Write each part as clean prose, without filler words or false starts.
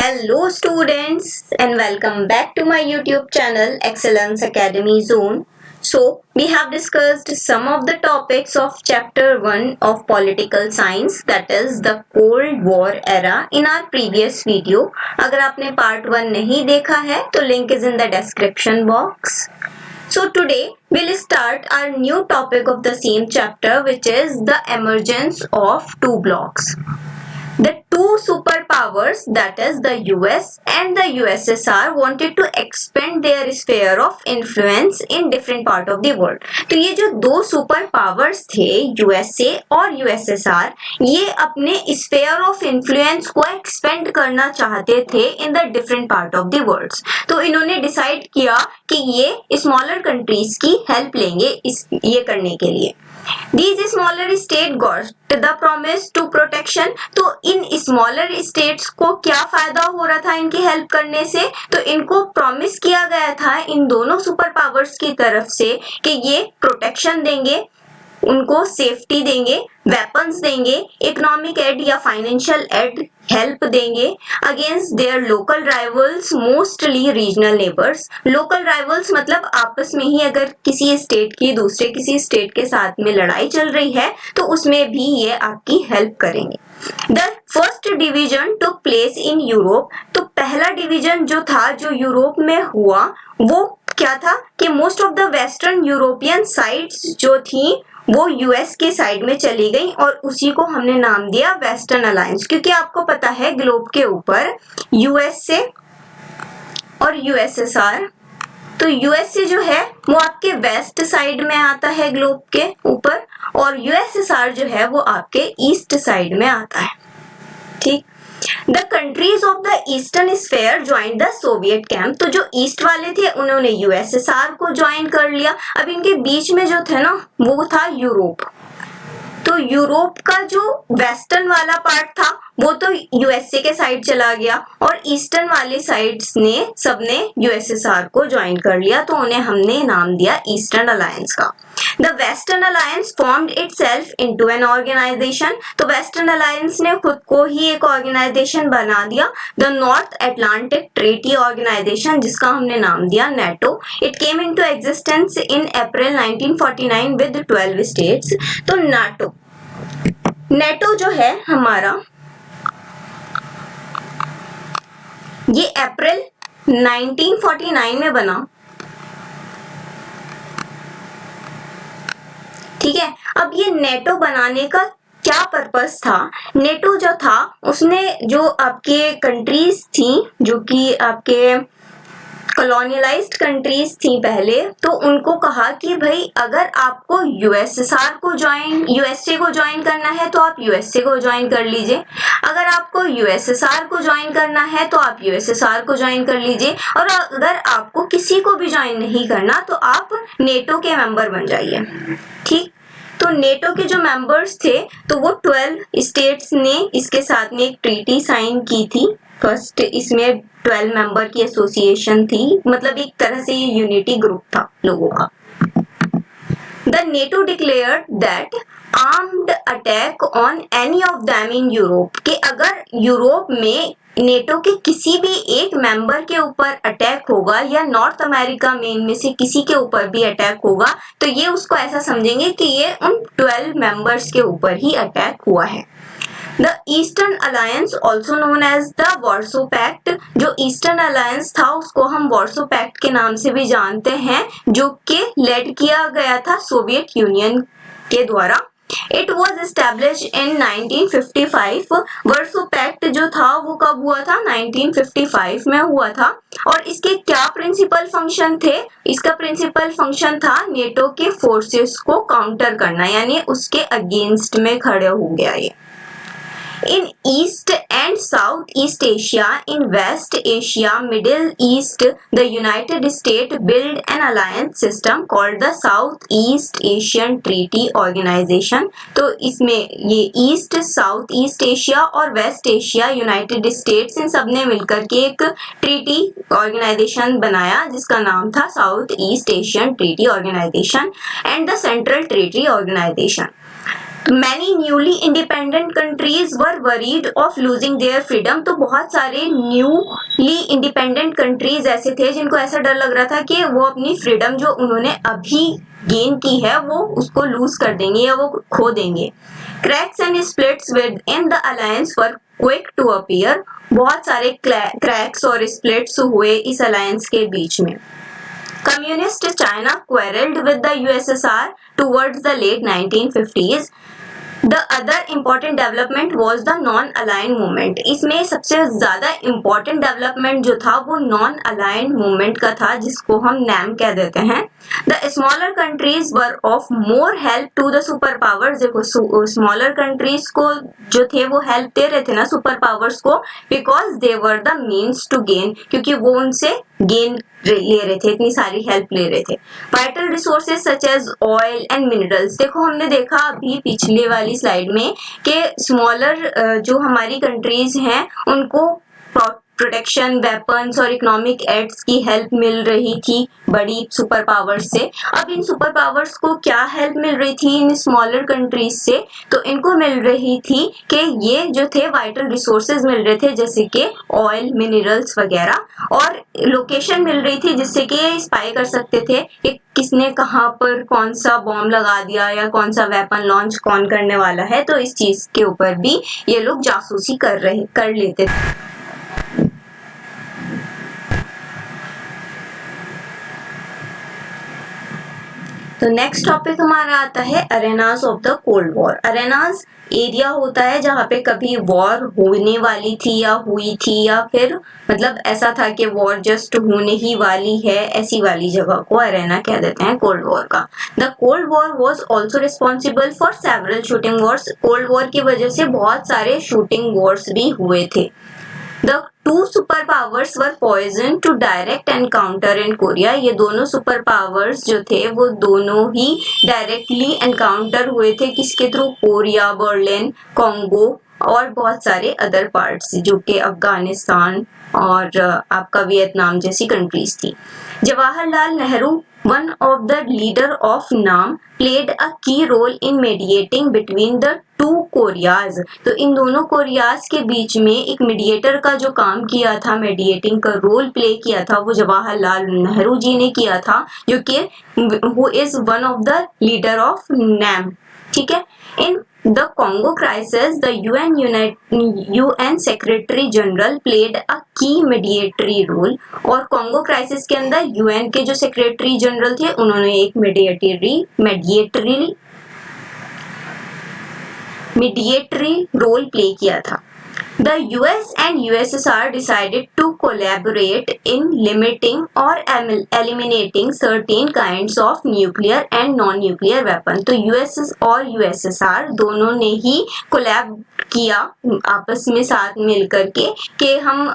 Hello students and welcome back to my YouTube channel Excellence Academy Zone. So we have discussed some of the topics of chapter 1 of political science, that is the Cold War era, in our previous video. अगर आपने part 1 नहीं देखा है तो link is in the description box. So today we'll start our new topic of the same chapter, which is the emergence of two blocks. The two superpowers, that is the US and the USSR, wanted to expand their sphere of influence in different part of the world. तो ये जो दो super powers थे USA और USSR, ये अपने sphere of influence को expand करना चाहते थे in the different part of the world. तो इन्होंने डिसाइड किया कि ये स्मॉलर कंट्रीज की हेल्प लेंगे ये करने के लिए. These smaller states got the promise to protection. तो इन स्मॉलर स्टेट्स को क्या फायदा हो रहा था इनकी हेल्प करने से? तो इनको प्रॉमिस किया गया था इन दोनों सुपर पावर्स की तरफ से कि ये प्रोटेक्शन देंगे, उनको सेफ्टी देंगे, वेपन्स देंगे, इकोनॉमिक एड या फाइनेंशियल एड हेल्प देंगे against their local rivals, mostly regional neighbours. Local rivals मतलब आपस में ही अगर किसी स्टेट की दूसरे किसी स्टेट के साथ में लड़ाई चल रही है तो उसमें भी ये आपकी हेल्प करेंगे. The first division took place in Europe. तो पहला डिवीजन जो था जो यूरोप में हुआ वो क्या था कि most of the western European sides जो थी वो यूएस के साइड में चली गई और उसी को हमने नाम दिया वेस्टर्न अलायंस, क्योंकि आपको पता है ग्लोब के ऊपर यूएसए और यूएसएसआर. तो यूएसए जो है वो आपके वेस्ट साइड में आता है ग्लोब के ऊपर और यूएसएसआर जो है वो आपके ईस्ट साइड में आता है. ठीक. The countries of the eastern sphere joined the Soviet camp. तो जो ईस्ट वाले थे उन्होंने यूएसएसआर को ज्वाइन कर लिया. अब इनके बीच में जो थे ना वो था यूरोप. तो यूरोप का जो वेस्टर्न वाला पार्ट था वो तो यूएसए के साइड चला गया और ईस्टर्न वाले साइड्स ने सबने यूएसएसआर को ज्वाइन कर लिया. तो उन्हें हमने नाम दिया ईस्टर्न अलायंस का. The Western Alliance formed itself into an organization. तो Western Alliance ने खुद को ही एक ऑर्गेनाइजेशन बना दिया, The North Atlantic Treaty Organization, जिसका हमने नाम दिया NATO. It came into existence in April 1949 with 12 states. तो NATO जो है हमारा ये अप्रैल 1949 में बना. ठीक है. अब ये नेटो बनाने का क्या पर्पस था? नेटो जो था उसने जो आपके कंट्रीज थी जो कि आपके कॉलोनियलाइज्ड कंट्रीज थी पहले, तो उनको कहा कि भाई अगर आपको यूएसएसआर को यूएसए को ज्वाइन करना है तो आप यूएसए को ज्वाइन कर लीजिए, अगर आपको यूएसएसआर को ज्वाइन करना है तो आप यूएसएसआर को ज्वाइन कर लीजिए, और अगर आपको किसी को भी ज्वाइन नहीं करना तो आप नेटो के मेंबर बन जाइए. ठीक. तो नेटो के जो मेंबर्स थे तो वो 12 स्टेट्स ने इसके साथ में एक ट्रीटी साइन की थी. फर्स्ट इसमें 12 मेंबर की एसोसिएशन थी, मतलब एक तरह से ये यूनिटी ग्रुप था लोगों का. The NATO declared that armed attack on any of them in Europe, कि अगर यूरोप में नेटो के किसी भी एक मेंबर के ऊपर अटैक होगा या नॉर्थ अमेरिका में इनमें से किसी के ऊपर भी अटैक होगा तो ये उसको ऐसा समझेंगे कि ये उन 12 मेंबर्स के ऊपर ही अटैक हुआ है. The Eastern Alliance, also known as the Warsaw Pact, जो ईस्टर्न अलायंस था उसको हम वॉर्सो पैक्ट के नाम से भी जानते हैं, जो कि लेड किया गया था सोवियत यूनियन के द्वारा. It was established in 1955. Verso pact जो था वो कब हुआ था? 1955 में हुआ था. और इसके क्या प्रिंसिपल फंक्शन थे? इसका प्रिंसिपल फंक्शन था नेटो के फोर्सेस को काउंटर करना, यानी उसके अगेंस्ट में खड़े हो गया ये. In East and Southeast Asia, in West Asia, Middle East, the United States built an alliance system called the Southeast Asian Treaty Organization. तो इसमें ये East, Southeast Asia और West Asia, United States, इन सब ने मिलकर के एक ट्रीटी ऑर्गेनाइजेशन बनाया जिसका नाम था Southeast Asian Treaty Organization and the Central Treaty Organization. Many newly independent countries were worried of losing their freedom. तो बहुत सारे न्यूली इंडिपेंडेंट कंट्रीज ऐसे थे जिनको ऐसा डर लग रहा था कि वो अपनी फ्रीडम जो उन्होंने अभी गेन की है वो उसको लूज कर देंगे या वो खो देंगे। Cracks and splits within the alliance were quick to appear. बहुत सारे क्रैक्स और स्प्लिट्स हुए इस अलायंस के बीच में। Communist China quarreled with the USSR towards the late 1950s. The other important development was the non-aligned movement. इसमें सबसे ज्यादा important development जो था वो non-aligned movement का था जिसको हम NAM कह देते हैं। The smaller countries were of more help to the superpowers। देखो smaller countries को जो थे वो help दे रहे थे ना superpowers को, because they were the means to gain, क्योंकि वो उनसे gain ले रहे थे, इतनी सारी हेल्प ले रहे थे। Vital resources such as oil and minerals. देखो हमने देखा अभी पिछले वाली स्लाइड में कि स्मॉलर जो हमारी कंट्रीज हैं उनको प्रोटेक्शन, वेपन्स और इकोनॉमिक एड्स की हेल्प मिल रही थी बड़ी सुपर पावर्स से। अब इन सुपर पावर्स को क्या हेल्प मिल रही थी इन स्मॉलर कंट्रीज से? तो इनको मिल रही थी कि ये जो थे वाइटल रिसोर्सेज मिल रहे थे जैसे कि ऑयल, मिनरल्स वगैरह, और लोकेशन मिल रही थी जिससे कि ये स्पाई कर सकते थे कि किसने कहाँ पर कौन सा बॉम्ब लगा दिया या कौन सा वेपन लॉन्च कौन करने वाला है। तो इस चीज के ऊपर भी ये लोग जासूसी कर लेते थे। तो नेक्स्ट टॉपिक हमारा आता है arenas of the cold war. Arenas area होता है जहाँ पे कभी वॉर होने वाली थी या हुई थी, या फिर मतलब ऐसा था कि वॉर जस्ट होने ही वाली है, ऐसी वाली जगह को अरेना कह देते हैं कोल्ड वॉर का। The cold war was also responsible for several shooting Wars. Cold war की वजह से बहुत सारे शूटिंग वॉर्स भी हुए थे। The two superpowers were poisoned to direct encounter in Korea। ये दोनों सुपर पावर्स जो थे वो दोनों ही डायरेक्टली एनकाउंटर हुए थे किसके थ्रू? कोरिया, बर्लिन, कॉन्गो और बहुत सारे अदर पार्ट्स जो कि अफगानिस्तान और आपका वियतनाम जैसी कंट्रीज थी। Jawaharlal Nehru, one of the leader of NAM, played a key role in mediating between the two Koreas। तो इन दोनों कोरियाज के बीच में एक मीडिएटर का जो काम किया था, मीडिएटिंग का रोल प्ले किया था, वो जवाहरलाल नेहरू जी ने किया था, जो कि who is one of the leader of NAM। ठीक है। In the Congo crisis the UN secretary general played a की मीडिएटरी रोल। और कॉन्गो क्राइसिस के अंदर UN के जो सेक्रेटरी जनरल थे उन्होंने एक मीडिएटरी रोल प्ले किया था। The US and USSR decided to collaborate in limiting or eliminating certain kinds of nuclear and non-nuclear weapon। तो US और USSR दोनों ने ही कोलैब किया आपस में साथ मिलकर के कि हम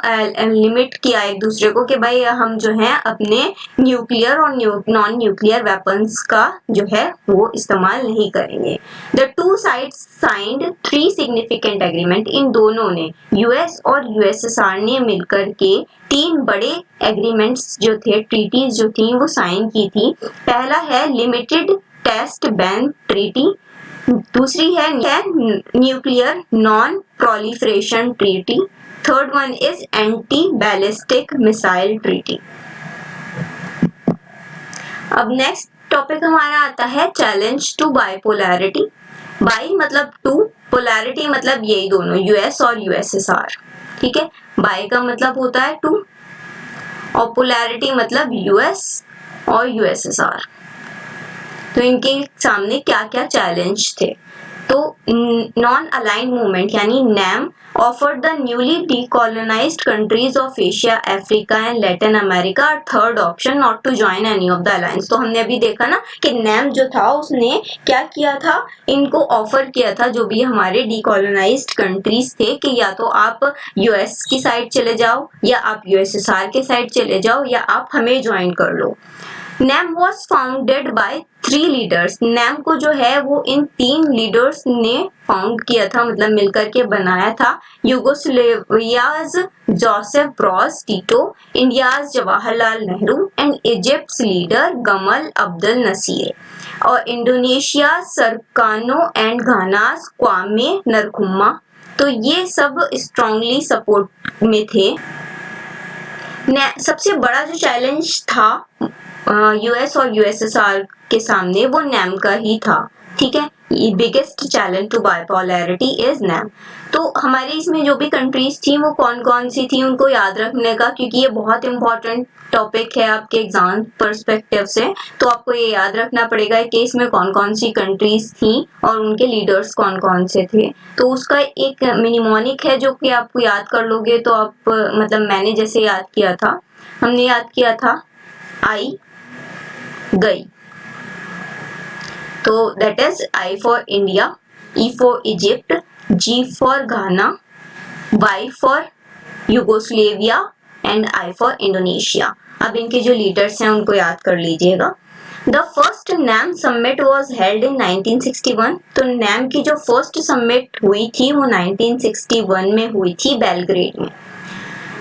लिमिट किया एक दूसरे को कि भाई हम जो है अपने न्यूक्लियर और नॉन न्यूक्लियर वेपन्स का जो है वो इस्तेमाल नहीं करेंगे। The two sides signed 3 significant agreement। इन दोनों ने US और USSR ने मिलकर के 3 बड़े एग्रीमेंट्स जो थे, ट्रीटीज जो थी वो साइन की थी। पहला है लिमिटेड टेस्ट बैन ट्रीटी, दूसरी है nuclear non proliferation treaty, third one is anti ballistic missile treaty. अब नेक्स्ट टॉपिक हमारा आता है चैलेंज टू बाइपोलैरिटी। बाई मतलब टू, पोलैरिटी मतलब यही दोनों US और USSR। ठीक है। बाई का मतलब होता है टू और पोलैरिटी मतलब US और USSR। तो इनके सामने क्या क्या चैलेंज थे? तो नॉन अलाइंड मूवमेंट यानी NAM offered the newly decolonized countries of Asia, Africa and Latin America a third option not to join any of the alliance। तो हमने अभी देखा ना कि NAM जो था उसने क्या किया था, इनको ऑफर किया था जो भी हमारे डिकोलोनाइज्ड कंट्रीज थे कि या तो आप US की साइड चले जाओ या आप USSR के साइड चले जाओ या आप हमें ज्वाइन कर लो। NAM was founded by 3 leaders. NAM को जो है वो इन 3 लीडर्स ने फाउंड किया था, मतलब मिलकर के बनाया था। Yugoslavia's Joseph Broz Tito, India's Jawaharlal Nehru and Egypt's leader Gamal Abdul Nasser, और इंडोनेशिया सरकानो एंड घानास क्वामे नरकुम्मा। तो ये सब स्ट्रांगली सपोर्ट में थे। सबसे बड़ा जो चैलेंज था यूएस और यूएसएसआर के सामने वो NAM का ही था, ठीक है। Biggest challenge to bipolarity is NAM। तो हमारे इसमें जो भी कंट्रीज थी वो कौन कौन सी थी उनको याद रखने का, क्योंकि ये बहुत इंपॉर्टेंट टॉपिक है आपके एग्जाम पर्सपेक्टिव से। तो आपको ये याद रखना पड़ेगा कि इसमें कौन कौन सी कंट्रीज थी और उनके लीडर्स कौन कौन से थे। तो उसका एक मिनिमोनिक है जो कि आपको याद कर लोगे तो आप, मतलब मैंने जैसे याद किया था, हमने याद किया था आई गई। तो that is I for India, E for Egypt, G for Ghana, Y for Yugoslavia and I for Indonesia. अब इनके जो लीडर्स हैं उनको याद कर लीजिएगा। The first NAM summit was held in 1961। तो NAM की जो फर्स्ट समिट हुई थी वो 1961 में हुई थी बेलग्रेड में।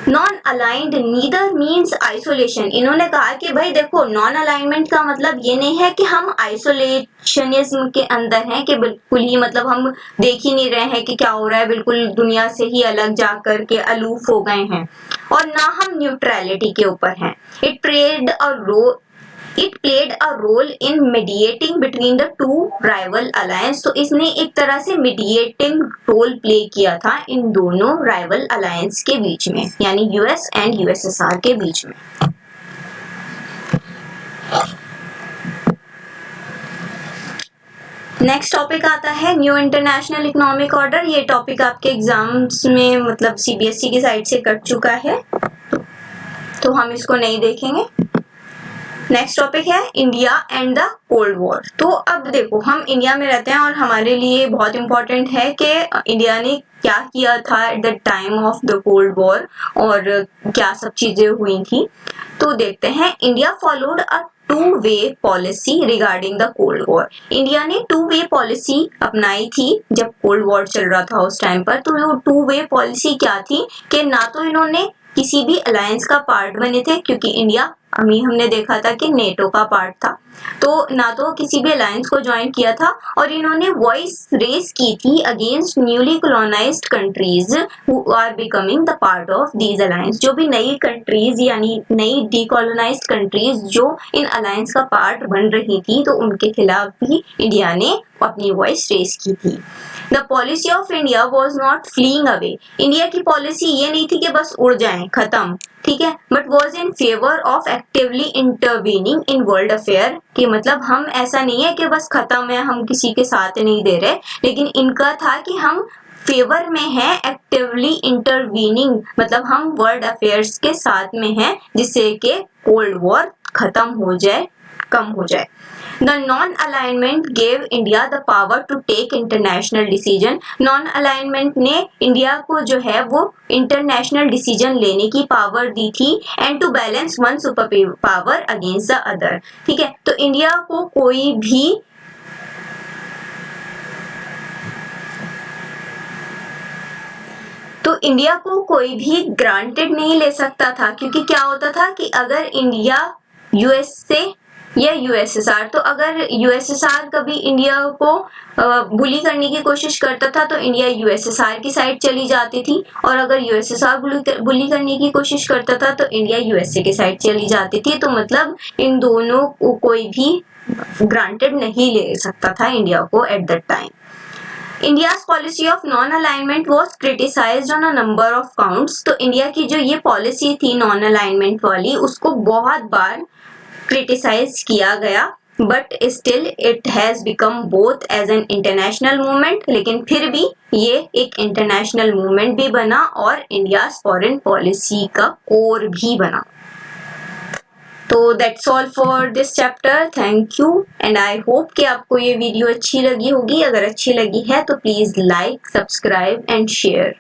Non aligned neither means isolation. इन्होंने कहा कि भाई देखो, नॉन अलाइनमेंट का मतलब ये नहीं है कि हम आइसोलेशनिज्म के अंदर हैं, कि बिल्कुल ही मतलब हम देख ही नहीं रहे हैं कि क्या हो रहा है, बिल्कुल दुनिया से ही अलग जाकर के अलूफ हो गए हैं, और ना हम न्यूट्रलिटी के ऊपर हैं। It played a role in mediating between the two rival alliance। तो इसने एक तरह से mediating रोल प्ले किया था इन दोनों rival alliance के बीच में, यानी यूएस एंड यूएसएसआर के बीच में। नेक्स्ट टॉपिक आता है न्यू इंटरनेशनल इकोनॉमिक ऑर्डर। ये टॉपिक आपके एग्जाम्स में मतलब सीबीएसई की साइड से कट चुका है, तो हम इसको नहीं देखेंगे। नेक्स्ट टॉपिक है India and the cold war. तो अब देखो, हम इंडिया में रहते हैं और हमारे लिए बहुत इंपॉर्टेंट है कि इंडिया ने क्या किया था at the time of the cold war और क्या सब चीजें हुई थी। तो देखते हैं, India followed a two way policy regarding the cold war. India ने टू वे पॉलिसी अपनाई थी जब कोल्ड वॉर चल रहा था उस टाइम पर। तो वो टू वे पॉलिसी क्या थी कि ना तो इन्होंने किसी भी अलायंस का पार्ट बने थे, क्योंकि इंडिया अभी हमने देखा था कि नेटो का पार्ट था, तो ना तो किसी भी अलायंस को ज्वाइन किया था, और इन्होंने वॉइस रेस की थी against newly colonised countries who are becoming the part of these alliance. जो भी नई कंट्रीज यानी नई डीकोलोनाइज्ड कंट्रीज जो इन अलायंस का पार्ट बन रही थी, तो उनके खिलाफ भी इंडिया ने अपनी वॉइस रेस की थी। The policy of India was not fleeing away. India की पॉलिसी ये नहीं थी कि बस उड़ जाएं, खत्म, ठीक है, but was in favour of actively intervening in world affair. कि मतलब हम ऐसा नहीं है कि बस खत्म है, हम किसी के साथ नहीं दे रहे, लेकिन इनका था कि हम फेवर में है, एक्टिवली इंटरवीनिंग, मतलब हम वर्ल्ड अफेयर्स के साथ में हैं, जिससे कि कोल्ड वॉर खत्म हो जाए, कम हो जाए। The non-alignment gave India the power to take international decision। Non-alignment ने इंडिया को जो है वो इंटरनेशनल डिसीजन लेने की पावर दी थी, and to balance one super power against the other. ठीक है, तो इंडिया को कोई भी ग्रांटेड नहीं ले सकता था, क्योंकि क्या होता था कि अगर इंडिया यूएस से या यूएसएसआर, तो अगर यूएसएसआर कभी इंडिया को बुली करने की कोशिश करता था तो इंडिया यूएसएसआर की साइड चली जाती थी, और अगर यूएसएसआर बुली करने की कोशिश करता था तो इंडिया यूएसए की साइड चली जाती थी। तो मतलब इन दोनों को कोई भी ग्रांटेड नहीं ले सकता था इंडिया को at that time. India's policy of non-alignment was criticized on a number of counts। तो इंडिया की जो ये पॉलिसी थी नॉन अलाइनमेंट वाली, उसको बहुत बार क्रिटिसाइज किया गया, but still it has become both as an international movement. लेकिन फिर भी ये एक इंटरनेशनल मूवमेंट भी बना और इंडिया फॉरेन पॉलिसी का कोर भी बना। तो that's all for this chapter. Thank you and I hope कि आपको ये वीडियो अच्छी लगी होगी। अगर अच्छी लगी है तो please like, subscribe and share.